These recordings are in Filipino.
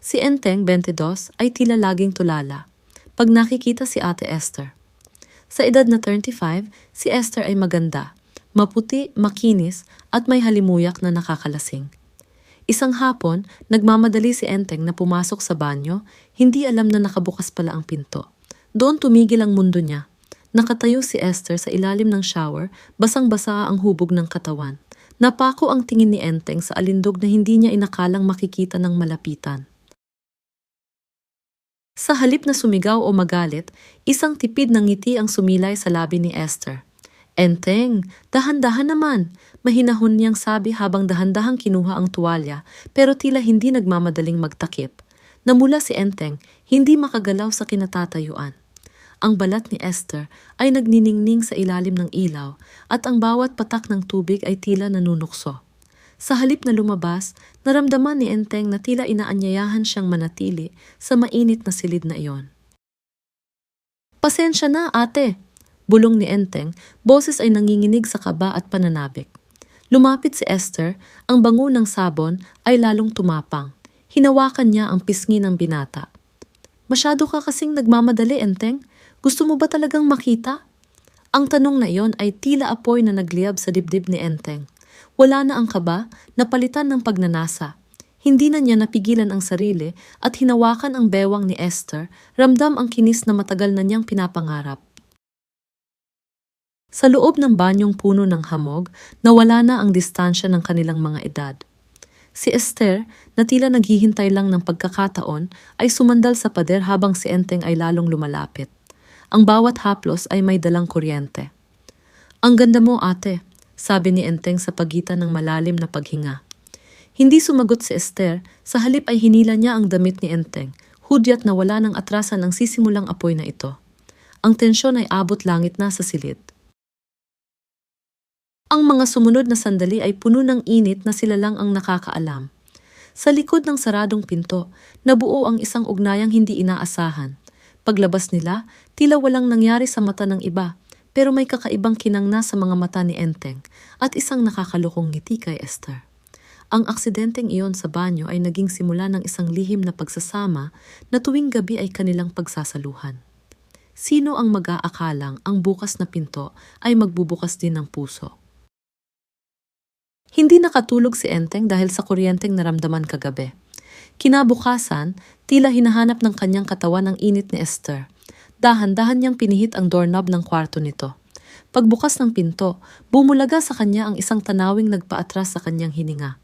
Si Enteng, 22, ay tila laging tulala pag nakikita si Ate Esther. Sa edad na 35, si Esther ay maganda, maputi, makinis at may halimuyak na nakakalasing. Isang hapon, nagmamadali si Enteng na pumasok sa banyo, hindi alam na nakabukas pala ang pinto. Doon tumigil ang mundo niya. Nakatayo si Esther sa ilalim ng shower, basang-basa ang hubog ng katawan. Napako ang tingin ni Enteng sa alindog na hindi niya inakalang makikita ng malapitan. Sa halip na sumigaw o magalit, isang tipid ng ngiti ang sumilay sa labi ni Esther. Enteng, dahan-dahan naman, mahinahon niyang sabi habang dahan-dahang kinuha ang tuwalya pero tila hindi nagmamadaling magtakip. Namula si Enteng, hindi makagalaw sa kinatatayuan. Ang balat ni Esther ay nagniningning sa ilalim ng ilaw at ang bawat patak ng tubig ay tila nanunukso. Sa halip na lumabas, naramdaman ni Enteng na tila inaanyayahan siyang manatili sa mainit na silid na iyon. Pasensya na, ate, bulong ni Enteng, boses ay nanginginig sa kaba at pananabik. Lumapit si Esther, ang bango ng sabon ay lalong tumapang. Hinawakan niya ang pisngi ng binata. Masyado ka kasing nagmamadali, Enteng. Gusto mo ba talagang makita? Ang tanong na iyon ay tila apoy na nagliyab sa dibdib ni Enteng. Wala na ang kaba, napalitan ng pagnanasa. Hindi na niya napigilan ang sarili at hinawakan ang bewang ni Esther, ramdam ang kinis na matagal na niyang pinapangarap. Sa loob ng banyong puno ng hamog, nawala na ang distansya ng kanilang mga edad. Si Esther, na tila naghihintay lang ng pagkakataon, ay sumandal sa pader habang si Enteng ay lalong lumalapit. Ang bawat haplos ay may dalang kuryente. Ang ganda mo, ate, sabi ni Enteng sa pagitan ng malalim na paghinga. Hindi sumagot si Esther, sa halip ay hinila niya ang damit ni Enteng, hudyat na wala ng atrasan ang sisimulang apoy na ito. Ang tensyon ay abot langit na sa silid. Ang mga sumunod na sandali ay puno ng init na sila lang ang nakakaalam. Sa likod ng saradong pinto, nabuo ang isang ugnayang hindi inaasahan. Paglabas nila, tila walang nangyari sa mata ng iba, pero may kakaibang kinangna sa mga mata ni Enteng at isang nakakalukong ngiti kay Esther. Ang aksidenteng iyon sa banyo ay naging simula ng isang lihim na pagsasama na tuwing gabi ay kanilang pagsasaluhan. Sino ang mag-aakalang ang bukas na pinto ay magbubukas din ng puso? Hindi nakatulog si Enteng dahil sa kuryenteng naramdaman kagabi. Kinabukasan, tila hinahanap ng kanyang katawan ang init ni Esther. Dahan-dahan niyang pinihit ang doorknob ng kwarto nito. Pagbukas ng pinto, bumulaga sa kanya ang isang tanawing nagpaatras sa kanyang hininga.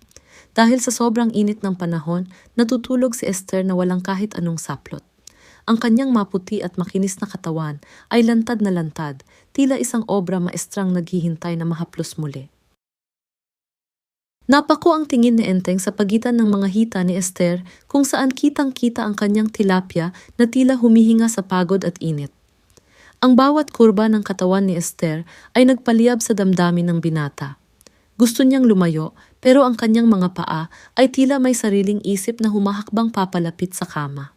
Dahil sa sobrang init ng panahon, natutulog si Esther na walang kahit anong saplot. Ang kanyang maputi at makinis na katawan ay lantad na lantad, tila isang obra maestrang naghihintay na mahaplos muli. Napako ang tingin ni Enteng sa pagitan ng mga hita ni Esther kung saan kitang-kita ang kanyang tilapia na tila humihinga sa pagod at init. Ang bawat kurba ng katawan ni Esther ay nagpaliyab sa damdamin ng binata. Gusto niyang lumayo pero ang kanyang mga paa ay tila may sariling isip na humahakbang papalapit sa kama.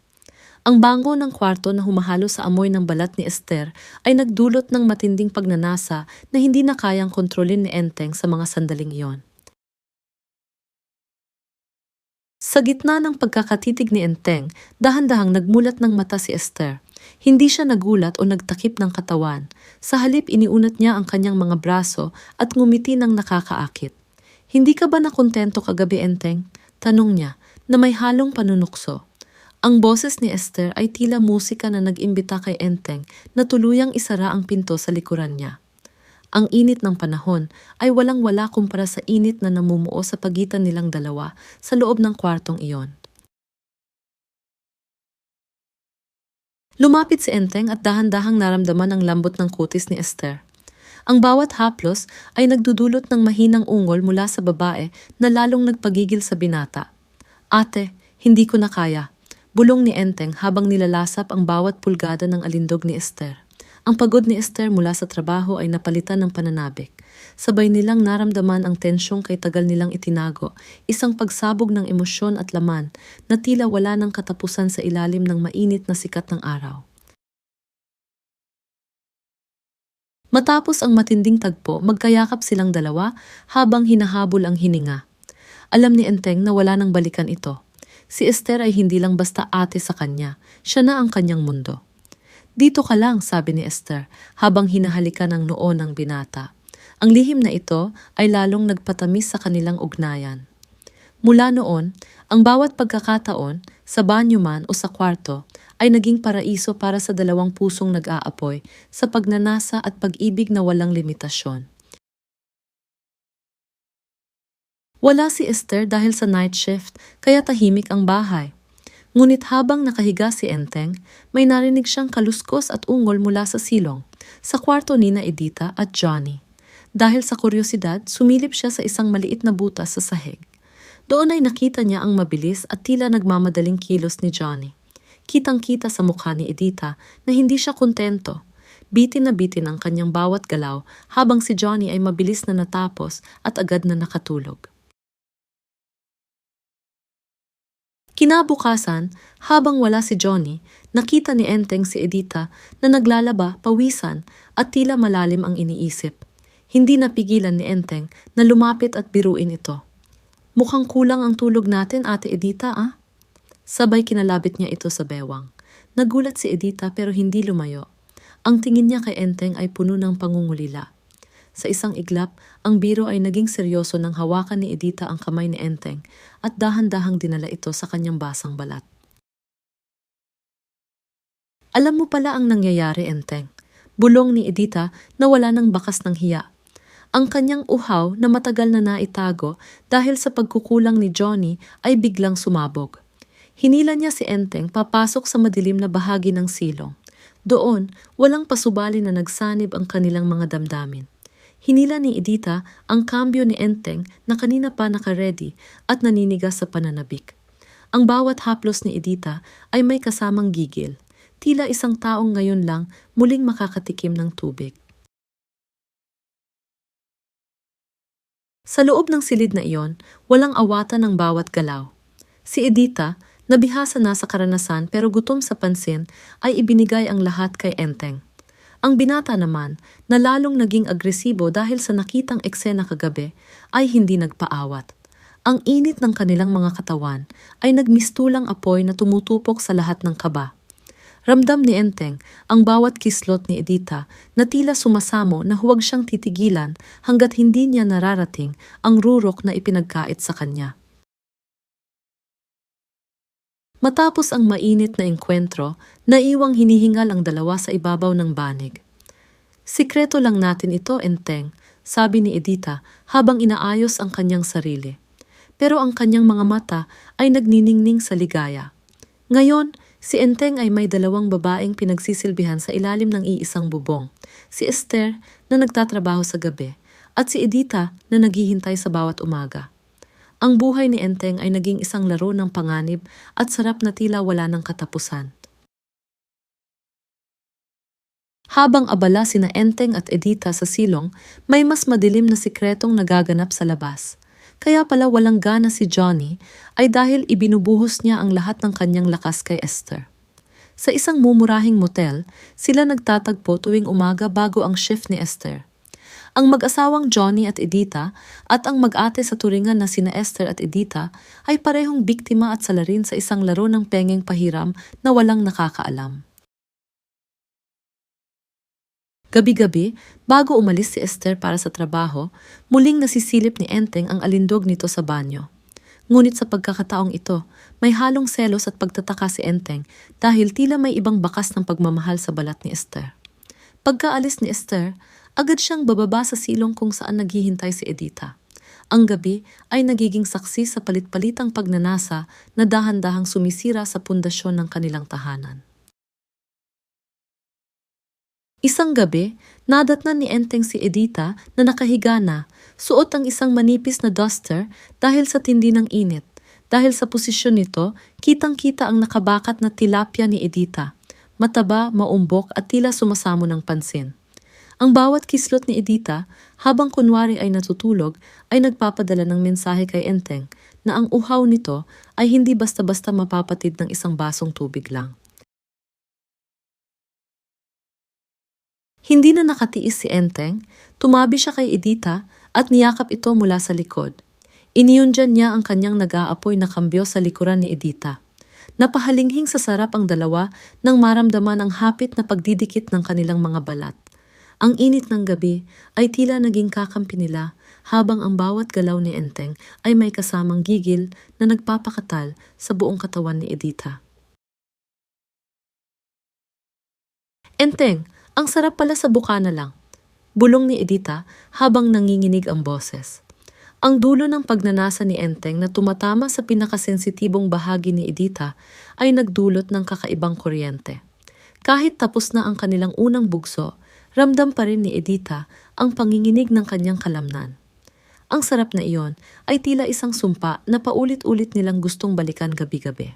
Ang bango ng kwarto na humahalo sa amoy ng balat ni Esther ay nagdulot ng matinding pagnanasa na hindi na kayang kontrolin ni Enteng sa mga sandaling iyon. Sa gitna ng pagkakatitig ni Enteng, dahan-dahang nagmulat ng mata si Esther. Hindi siya nagulat o nagtakip ng katawan. Sa halip iniunat niya ang kanyang mga braso at ngumiti ng nakakaakit. Hindi ka ba nakontento kagabi, Enteng? Tanong niya, na may halong panunukso. Ang boses ni Esther ay tila musika na nag-imbita kay Enteng na tuluyang isara ang pinto sa likuran niya. Ang init ng panahon ay walang-wala kumpara sa init na namumuo sa pagitan nilang dalawa sa loob ng kwartong iyon. Lumapit si Enteng at dahan-dahang naramdaman ang lambot ng kutis ni Esther. Ang bawat haplos ay nagdudulot ng mahinang ungol mula sa babae na lalong nagpagigil sa binata. Ate, hindi ko na kaya, bulong ni Enteng habang nilalasap ang bawat pulgada ng alindog ni Esther. Ang pagod ni Esther mula sa trabaho ay napalitan ng pananabik. Sabay nilang naramdaman ang tensyong kay tagal nilang itinago, isang pagsabog ng emosyon at laman na tila wala ng katapusan sa ilalim ng mainit na sikat ng araw. Matapos ang matinding tagpo, magkayakap silang dalawa habang hinahabol ang hininga. Alam ni Enteng na wala nang balikan ito. Si Esther ay hindi lang basta ate sa kanya, siya na ang kanyang mundo. Dito ka lang, sabi ni Esther, habang hinahalikan ng noo ng binata. Ang lihim na ito ay lalong nagpatamis sa kanilang ugnayan. Mula noon, ang bawat pagkakataon, sa banyo man o sa kwarto, ay naging paraiso para sa dalawang pusong nag-aapoy sa pagnanasa at pag-ibig na walang limitasyon. Wala si Esther dahil sa night shift, kaya tahimik ang bahay. Ngunit habang nakahiga si Enteng, may narinig siyang kaluskos at ungol mula sa silong, sa kwarto ni na Edita at Johnny. Dahil sa kuryosidad, sumilip siya sa isang maliit na butas sa sahig. Doon ay nakita niya ang mabilis at tila nagmamadaling kilos ni Johnny. Kitang-kita sa mukha ni Edita na hindi siya kontento. Bitin na bitin ang kanyang bawat galaw habang si Johnny ay mabilis na natapos at agad na nakatulog. Kinabukasan, habang wala si Johnny, nakita ni Enteng si Edita na naglalaba, pawisan at tila malalim ang iniisip. Hindi napigilan ni Enteng na lumapit at biruin ito. Mukhang kulang ang tulog natin, Ate Edita, ah? Sabay kinalabit niya ito sa bewang. Nagulat si Edita pero hindi lumayo. Ang tingin niya kay Enteng ay puno ng pangungulila. Sa isang iglap, ang biro ay naging seryoso nang hawakan ni Edita ang kamay ni Enteng at dahan-dahang dinala ito sa kanyang basang balat. Alam mo pala ang nangyayari, Enteng. Bulong ni Edita na wala ng bakas ng hiya. Ang kanyang uhaw na matagal na naitago dahil sa pagkukulang ni Johnny ay biglang sumabog. Hinila niya si Enteng papasok sa madilim na bahagi ng silong. Doon, walang pasubali na nagsanib ang kanilang mga damdamin. Hinila ni Edita ang kambyo ni Enteng na kanina pa nakaredy at naninigas sa pananabik. Ang bawat haplos ni Edita ay may kasamang gigil. Tila isang taong ngayon lang muling makakatikim ng tubig. Sa loob ng silid na iyon, walang awatan ng bawat galaw. Si Edita, nabihasa na sa karanasan pero gutom sa pansin, ay ibinigay ang lahat kay Enteng. Ang binata naman, na lalong naging agresibo dahil sa nakitang eksena kagabi, ay hindi nagpaawat. Ang init ng kanilang mga katawan ay nagmistulang apoy na tumutupok sa lahat ng kaba. Ramdam ni Enteng ang bawat kislot ni Edita na tila sumasamo na huwag siyang titigilan hanggat hindi niya nararating ang rurok na ipinagkait sa kanya. Matapos ang mainit na engkwentro, naiwang hinihingal ang dalawa sa ibabaw ng banig. Sikreto lang natin ito, Enteng, sabi ni Edita habang inaayos ang kanyang sarili. Pero ang kanyang mga mata ay nagniningning sa ligaya. Ngayon, si Enteng ay may dalawang babaeng pinagsisilbihan sa ilalim ng iisang bubong. Si Esther na nagtatrabaho sa gabi at si Edita na naghihintay sa bawat umaga. Ang buhay ni Enteng ay naging isang laro ng panganib at sarap na tila wala ng katapusan. Habang abala sina Enteng at Edita sa silong, may mas madilim na sikretong nagaganap sa labas. Kaya pala walang gana si Johnny ay dahil ibinubuhos niya ang lahat ng kanyang lakas kay Esther. Sa isang mumurahing motel, sila nagtatagpo tuwing umaga bago ang shift ni Esther. Ang mag-asawang Johnny at Edita at ang mag-ate sa turingan na sina Esther at Edita ay parehong biktima at salarin sa isang laro ng pengeng pahiram na walang nakakaalam. Gabi-gabi, bago umalis si Esther para sa trabaho, muling nasisilip ni Enteng ang alindog nito sa banyo. Ngunit sa pagkakataong ito, may halong selos at pagtataka si Enteng dahil tila may ibang bakas ng pagmamahal sa balat ni Esther. Pagkaalis ni Esther, agad siyang bababa sa silong kung saan naghihintay si Edita. Ang gabi ay nagiging saksi sa palit-palitang pagnanasa na dahan-dahang sumisira sa pundasyon ng kanilang tahanan. Isang gabi, nadatnan ni Enteng si Edita na nakahiga na, suot ang isang manipis na duster dahil sa tindi ng init. Dahil sa posisyon nito, kitang-kita ang nakabakat na tilapia ni Edita. Mataba, maumbok at tila sumasamo ng pansin. Ang bawat kislot ni Edita, habang kunwari ay natutulog, ay nagpapadala ng mensahe kay Enteng na ang uhaw nito ay hindi basta-basta mapapatid ng isang basong tubig lang. Hindi na nakatiis si Enteng, tumabi siya kay Edita at niyakap ito mula sa likod. Iniundyan niya ang kanyang nag-aapoy na kambyo sa likuran ni Edita. Napahalinghing sa sarap ang dalawa nang maramdaman ang hapit na pagdidikit ng kanilang mga balat. Ang init ng gabi ay tila naging kakampi nila habang ang bawat galaw ni Enteng ay may kasamang gigil na nagpapakatal sa buong katawan ni Edita. Enteng, ang sarap pala sa bukana lang. Bulong ni Edita habang nanginginig ang boses. Ang dulo ng pagnanasa ni Enteng na tumatama sa pinakasensitibong bahagi ni Edita ay nagdulot ng kakaibang kuryente. Kahit tapos na ang kanilang unang bugso, ramdam pa rin ni Edita ang panginginig ng kanyang kalamnan. Ang sarap na iyon ay tila isang sumpa na paulit-ulit nilang gustong balikan gabi-gabi.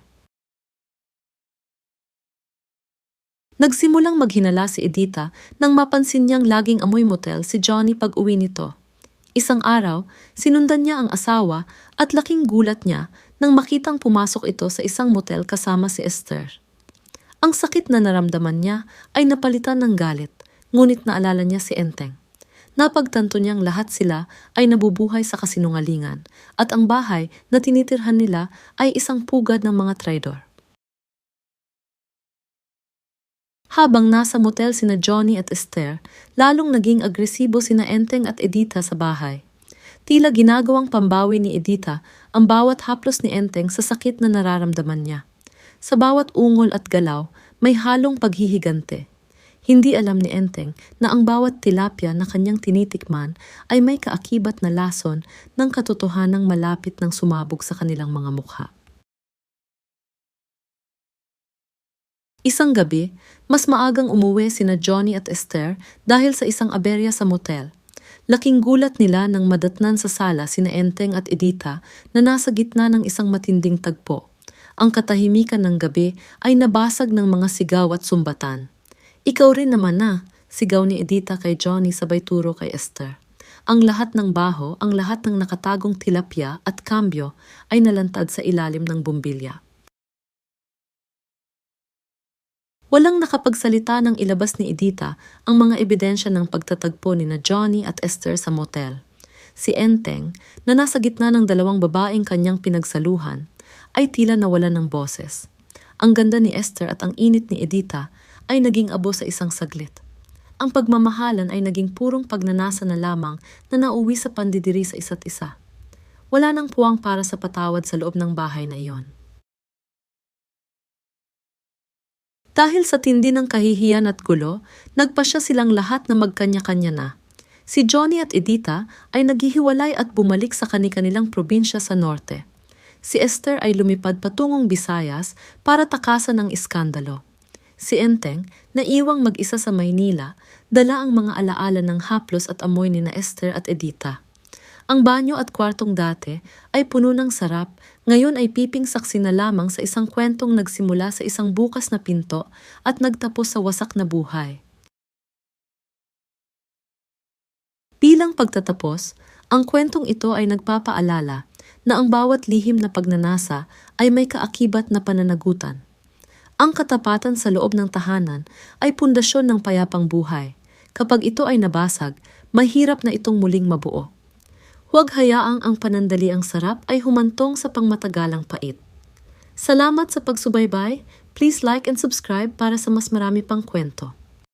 Nagsimulang maghinala si Edita nang mapansin niyang laging amoy motel si Johnny pag-uwi nito. Isang araw, sinundan niya ang asawa at laking gulat niya nang makitang pumasok ito sa isang motel kasama si Esther. Ang sakit na naramdaman niya ay napalitan ng galit, ngunit naalala niya si Enteng. Napagtanto niyang lahat sila ay nabubuhay sa kasinungalingan at ang bahay na tinitirhan nila ay isang pugad ng mga traidor. Habang nasa motel sina Johnny at Esther, lalong naging agresibo sina Enteng at Edita sa bahay. Tila ginagawang pambawi ni Edita ang bawat haplos ni Enteng sa sakit na nararamdaman niya. Sa bawat ungol at galaw, may halong paghihigante. Hindi alam ni Enteng na ang bawat tilapia na kanyang tinitikman ay may kaakibat na lason ng katotohanang malapit ng sumabog sa kanilang mga mukha. Isang gabi, mas maagang umuwi sina Johnny at Esther dahil sa isang aberya sa motel. Laking gulat nila nang madatnan sa sala sina Enteng at Edita na nasa gitna ng isang matinding tagpo. Ang katahimikan ng gabi ay nabasag ng mga sigaw at sumbatan. "Ikaw rin naman na," sigaw ni Edita kay Johnny sabay turo kay Esther. Ang lahat ng baho, ang lahat ng nakatagong tilapia at kambyo ay nalantad sa ilalim ng bumbilya. Walang nakapagsalita nang ilabas ni Edita ang mga ebidensya ng pagtatagpo ni na Johnny at Esther sa motel. Si Enteng, na nasa gitna ng dalawang babaeng kanyang pinagsaluhan, ay tila nawalan ng boses. Ang ganda ni Esther at ang init ni Edita ay naging abo sa isang saglit. Ang pagmamahalan ay naging purong pagnanasa na lamang na nauwi sa pandidiri sa isa't isa. Wala nang puwang para sa patawad sa loob ng bahay na iyon. Dahil sa tindi ng kahihiyan at gulo, nagpasya silang lahat na magkanya-kanya na. Si Johnny at Edita ay naghihiwalay at bumalik sa kani-kanilang probinsya sa norte. Si Esther ay lumipad patungong Visayas para takasan ang iskandalo. Si Enteng, naiwang mag-isa sa Maynila, dala ang mga alaala ng haplos at amoy ni na Esther at Edita. Ang banyo at kwartong dati ay puno ng sarap, ngayon ay piping saksi na lamang sa isang kwentong nagsimula sa isang bukas na pinto at nagtapos sa wasak na buhay. Bilang pagtatapos, ang kwentong ito ay nagpapaalala na ang bawat lihim na pagnanasa ay may kaakibat na pananagutan. Ang katapatan sa loob ng tahanan ay pundasyon ng payapang buhay. Kapag ito ay nabasag, mahirap na itong muling mabuo. Huwag hayaang ang panandaliang sarap ay humantong sa pangmatagalang pait. Salamat sa pagsubaybay. Please like and subscribe para sa mas marami pang kwento.